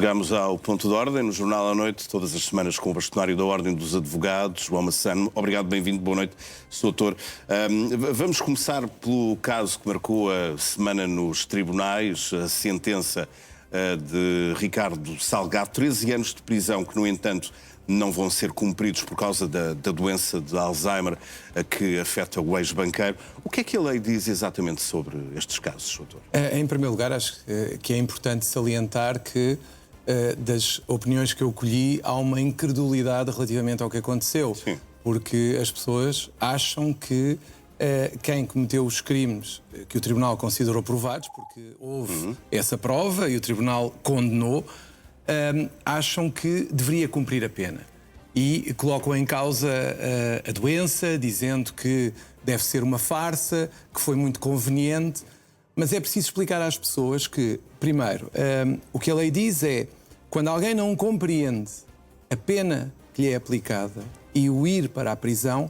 Chegamos ao ponto de ordem, no Jornal à Noite, todas as semanas com o bastonário da Ordem dos Advogados, João Massano. Obrigado, bem-vindo, boa noite, Sr. Doutor. Vamos começar pelo caso que marcou a semana nos tribunais, a sentença de Ricardo Salgado, 13 anos de prisão, que, no entanto, não vão ser cumpridos por causa da doença de Alzheimer que afeta o ex-banqueiro. O que é que a lei diz exatamente sobre estes casos, doutor? Em primeiro lugar, acho que é importante salientar que, das opiniões que eu colhi, há uma incredulidade relativamente ao que aconteceu. Sim. Porque as pessoas acham que quem cometeu os crimes que o Tribunal considerou provados, porque houve essa prova e o Tribunal condenou, acham que deveria cumprir a pena e colocam em causa a doença, dizendo que deve ser uma farsa, que foi muito conveniente. Mas é preciso explicar às pessoas que, primeiro, o que a lei diz é: quando alguém não compreende a pena que lhe é aplicada e o ir para a prisão,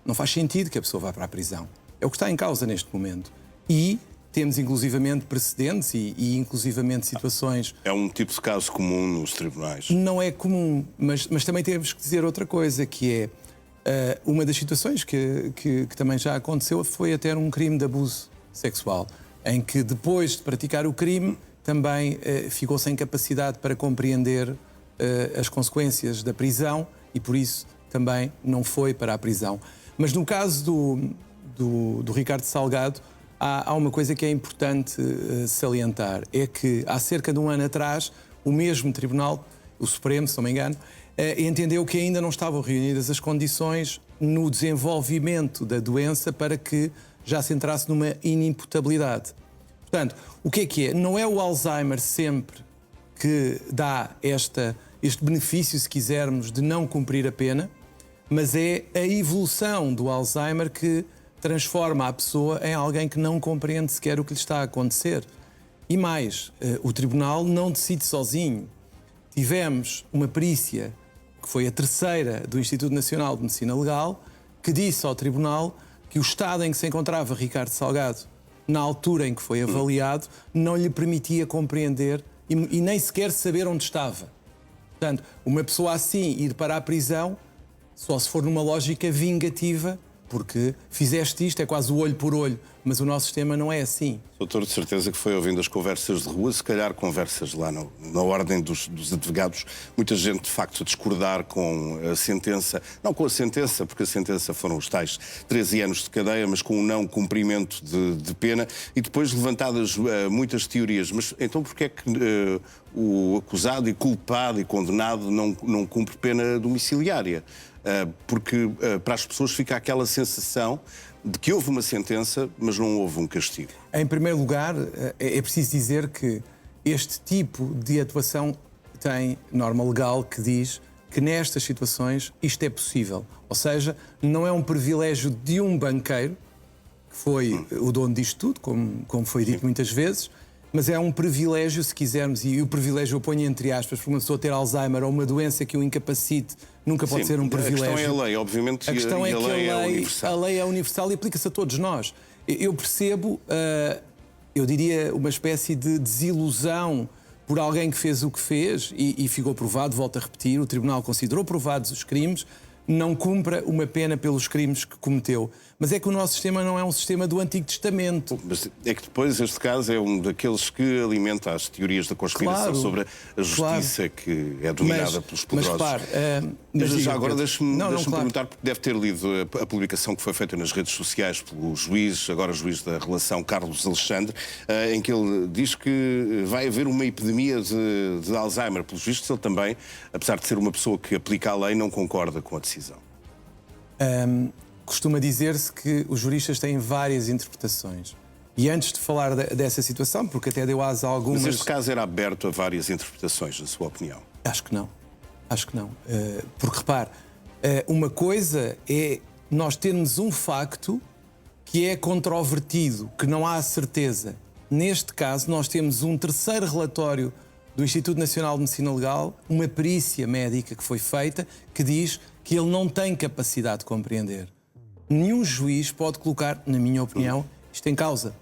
não faz sentido que a pessoa vá para a prisão. É o que está em causa neste momento. E temos inclusivamente precedentes e inclusivamente situações... É um tipo de caso comum nos tribunais? Não é comum, mas também temos que dizer outra coisa, que é uma das situações que também já aconteceu foi até um crime de abuso sexual, em que depois de praticar o crime também ficou sem capacidade para compreender as consequências da prisão e por isso também não foi para a prisão. Mas no caso do Ricardo Salgado, há uma coisa que é importante salientar, é que há cerca de um ano atrás o mesmo tribunal, o Supremo, se não me engano, entendeu que ainda não estavam reunidas as condições no desenvolvimento da doença para que já se entrasse numa inimputabilidade. Portanto, o que é? Não é o Alzheimer sempre que dá este benefício, se quisermos, de não cumprir a pena, mas é a evolução do Alzheimer que transforma a pessoa em alguém que não compreende sequer o que lhe está a acontecer. E mais, o Tribunal não decide sozinho. Tivemos uma perícia, que foi a terceira do Instituto Nacional de Medicina Legal, que disse ao Tribunal que o estado em que se encontrava Ricardo Salgado, na altura em que foi avaliado, não lhe permitia compreender e nem sequer saber onde estava. Portanto, uma pessoa assim ir para a prisão, só se for numa lógica vingativa, porque fizeste isto, é quase o olho por olho, mas o nosso sistema não é assim. Doutor, de certeza que foi ouvindo as conversas de rua, se calhar conversas lá na Ordem dos Advogados, muita gente de facto a discordar com a sentença, não com a sentença, porque a sentença foram os tais 13 anos de cadeia, mas com o não cumprimento de pena, e depois levantadas muitas teorias. Mas então porquê é que o acusado e culpado e condenado não cumpre pena domiciliária? Porque para as pessoas fica aquela sensação de que houve uma sentença, mas não houve um castigo. Em primeiro lugar, é preciso dizer que este tipo de atuação tem norma legal que diz que nestas situações isto é possível. Ou seja, não é um privilégio de um banqueiro, que foi o dono disto tudo, como foi dito muitas vezes, mas é um privilégio, se quisermos, e o privilégio eu ponho entre aspas, por uma pessoa ter Alzheimer ou uma doença que o incapacite, nunca pode ser um privilégio. A questão é a lei, obviamente, a questão e é a que lei é universal. A lei é universal e aplica-se a todos nós. Eu percebo, eu diria, uma espécie de desilusão por alguém que fez o que fez e ficou provado, volto a repetir, o Tribunal considerou provados os crimes, não cumpra uma pena pelos crimes que cometeu. Mas é que o nosso sistema não é um sistema do Antigo Testamento. Mas é que depois este caso é um daqueles que alimenta as teorias da conspiração sobre a justiça que é dominada pelos poderosos. Mas já agora deixe-me claro. perguntar, porque deve ter lido a publicação que foi feita nas redes sociais pelo juiz, agora juiz da relação, Carlos Alexandre, em que ele diz que vai haver uma epidemia de Alzheimer. Pelos vistos, ele também, apesar de ser uma pessoa que aplica a lei, não concorda com a decisão. Costuma dizer-se que os juristas têm várias interpretações. E antes de falar dessa situação, porque até deu asa a algumas... Mas este caso era aberto a várias interpretações, na sua opinião? Acho que não. Acho que não. Porque, repare, uma coisa é nós termos um facto que é controvertido, que não há certeza. Neste caso, nós temos um terceiro relatório do Instituto Nacional de Medicina Legal, uma perícia médica que foi feita, que diz que ele não tem capacidade de compreender. Nenhum juiz pode colocar, na minha opinião, isto em causa.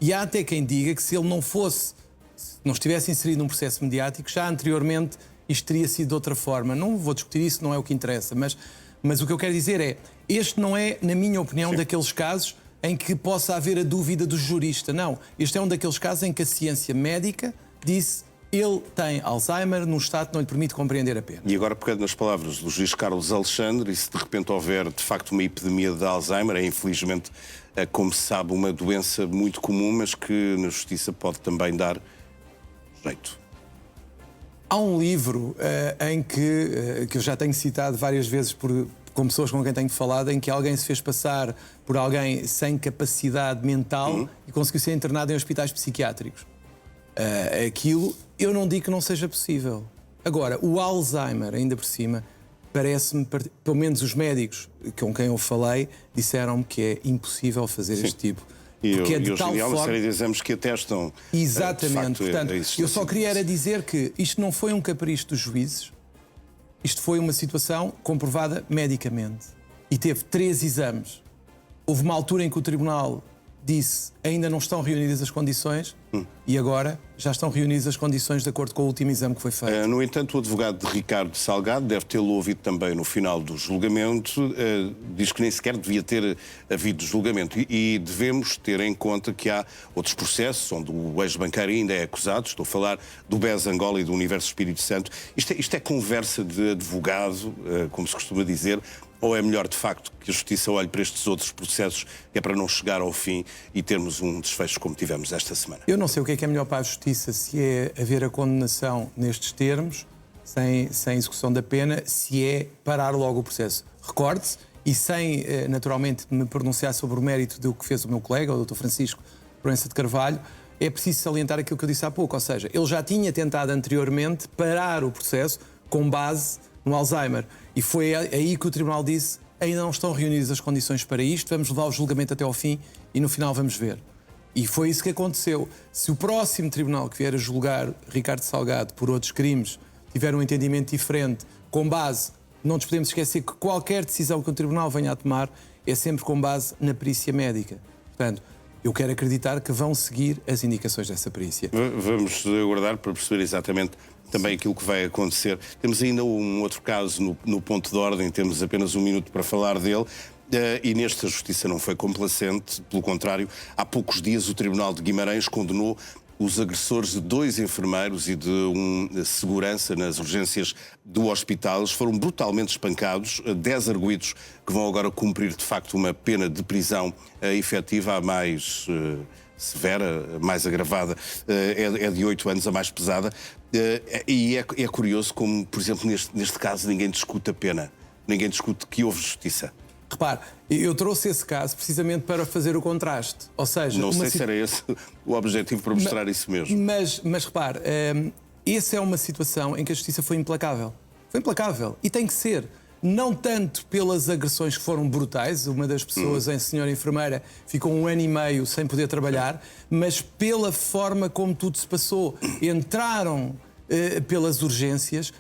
E há até quem diga que se ele não fosse se não estivesse inserido num processo mediático, já anteriormente isto teria sido de outra forma. Não vou discutir isso, não é o que interessa, mas o que eu quero dizer é, este não é, na minha opinião, daqueles casos em que possa haver a dúvida do jurista. Não, este é um daqueles casos em que a ciência médica disse ele tem Alzheimer num estado que não lhe permite compreender a pena. E agora, pegando nas palavras do juiz Carlos Alexandre, e se de repente houver de facto uma epidemia de Alzheimer, é infelizmente, como se sabe, uma doença muito comum, mas que na justiça pode também dar jeito. Há um livro em que eu já tenho citado várias vezes com pessoas com quem tenho falado, em que alguém se fez passar por alguém sem capacidade mental e conseguiu ser internado em hospitais psiquiátricos. Aquilo, eu não digo que não seja possível. Agora, o Alzheimer, ainda por cima, parece-me, pelo menos os médicos com quem eu falei, disseram-me que é impossível fazer este tipo. E Porque hoje em dia há uma série de exames que atestam. Exatamente. Portanto, eu só queria era disso. dizer que isto não foi um capricho dos juízes, isto foi uma situação comprovada medicamente. E teve 3 exames. Houve uma altura em que o tribunal disse ainda não estão reunidas as condições e agora já estão reunidas as condições de acordo com o último exame que foi feito. No entanto, o advogado de Ricardo Salgado deve tê-lo ouvido também no final do julgamento, diz que nem sequer devia ter havido julgamento e devemos ter em conta que há outros processos onde o ex-banqueiro ainda é acusado, estou a falar do BES Angola e do Universo Espírito Santo. Isto é conversa de advogado, como se costuma dizer, ou é melhor, de facto, que a Justiça olhe para estes outros processos, que é para não chegar ao fim e termos um desfecho como tivemos esta semana? Eu não sei o que é melhor para a Justiça, se é haver a condenação nestes termos, sem execução da pena, se é parar logo o processo. Recorde-se, e sem, naturalmente, me pronunciar sobre o mérito do que fez o meu colega, o Dr. Francisco Proença de Carvalho, é preciso salientar aquilo que eu disse há pouco, ou seja, ele já tinha tentado anteriormente parar o processo com base no Alzheimer. E foi aí que o Tribunal disse, ainda não estão reunidas as condições para isto, vamos levar o julgamento até ao fim e no final vamos ver. E foi isso que aconteceu. Se o próximo Tribunal que vier a julgar Ricardo Salgado por outros crimes tiver um entendimento diferente, com base, não nos podemos esquecer que qualquer decisão que o Tribunal venha a tomar é sempre com base na perícia médica. Portanto, eu quero acreditar que vão seguir as indicações dessa perícia. Vamos aguardar para perceber exatamente também aquilo que vai acontecer. Temos ainda um outro caso no ponto de ordem, temos apenas um minuto para falar dele. E neste a Justiça não foi complacente, pelo contrário, há poucos dias o Tribunal de Guimarães condenou os agressores de 2 enfermeiros e de um segurança nas urgências do hospital. Eles foram brutalmente espancados, 10 arguidos que vão agora cumprir de facto uma pena de prisão efetiva, a mais severa, mais agravada, é de 8 anos, a mais pesada. E é curioso como, por exemplo, neste caso ninguém discute a pena, ninguém discute que houve justiça. Repare, eu trouxe esse caso precisamente para fazer o contraste. Ou seja, não sei se era esse o objetivo para mostrar isso mesmo. Mas repare, essa é uma situação em que a Justiça foi implacável. Foi implacável. E tem que ser. Não tanto pelas agressões que foram brutais, uma das pessoas, a senhora enfermeira, ficou 1 ano e meio sem poder trabalhar, mas pela forma como tudo se passou. Entraram pelas urgências,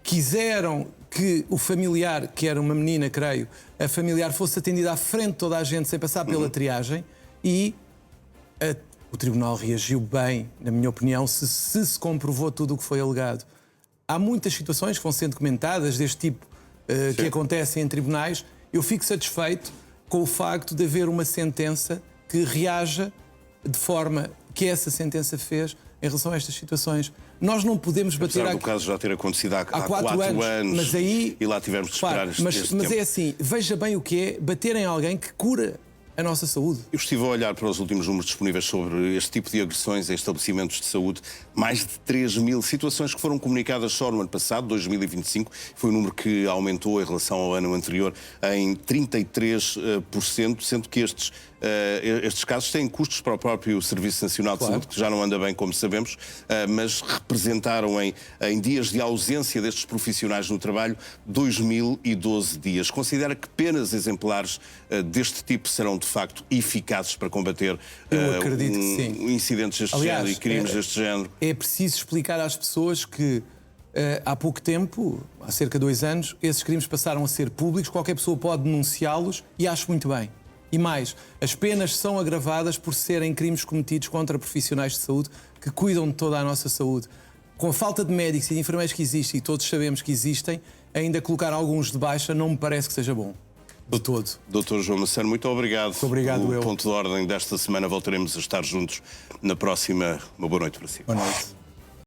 quiseram que o familiar, que era uma menina, creio, a familiar fosse atendida à frente de toda a gente sem passar pela triagem e o Tribunal reagiu bem, na minha opinião, se comprovou tudo o que foi alegado. Há muitas situações que vão sendo comentadas deste tipo que acontecem em tribunais. Eu fico satisfeito com o facto de haver uma sentença que reaja de forma que essa sentença fez em relação a estas situações. Nós não podemos bater... Apesar do caso já ter acontecido há 4 anos, mas aí, e lá tivemos de esperar este tempo. Mas é assim, veja bem o que é bater em alguém que cura a nossa saúde. Eu estive a olhar para os últimos números disponíveis sobre este tipo de agressões em estabelecimentos de saúde. Mais de 3.000 situações que foram comunicadas só no ano passado, 2025. Foi um número que aumentou em relação ao ano anterior em 33%, sendo que estes casos têm custos para o próprio Serviço Nacional de Saúde, que já não anda bem, como sabemos, mas representaram em dias de ausência destes profissionais no trabalho 2.012 dias. Considera que penas exemplares deste tipo serão, de facto, eficazes para combater Eu acredito que sim. incidentes deste género e crimes deste género? É preciso explicar às pessoas que há pouco tempo, há cerca de 2 anos, esses crimes passaram a ser públicos, qualquer pessoa pode denunciá-los e acho muito bem. E mais, as penas são agravadas por serem crimes cometidos contra profissionais de saúde que cuidam de toda a nossa saúde. Com a falta de médicos e de enfermeiros que existe, e todos sabemos que existem, ainda colocar alguns de baixa não me parece que seja bom. De todo. Dr. João Maceiro, muito obrigado. Muito obrigado, pelo eu. ponto de ordem desta semana. Voltaremos a estar juntos na próxima. Uma boa noite para si. Boa noite.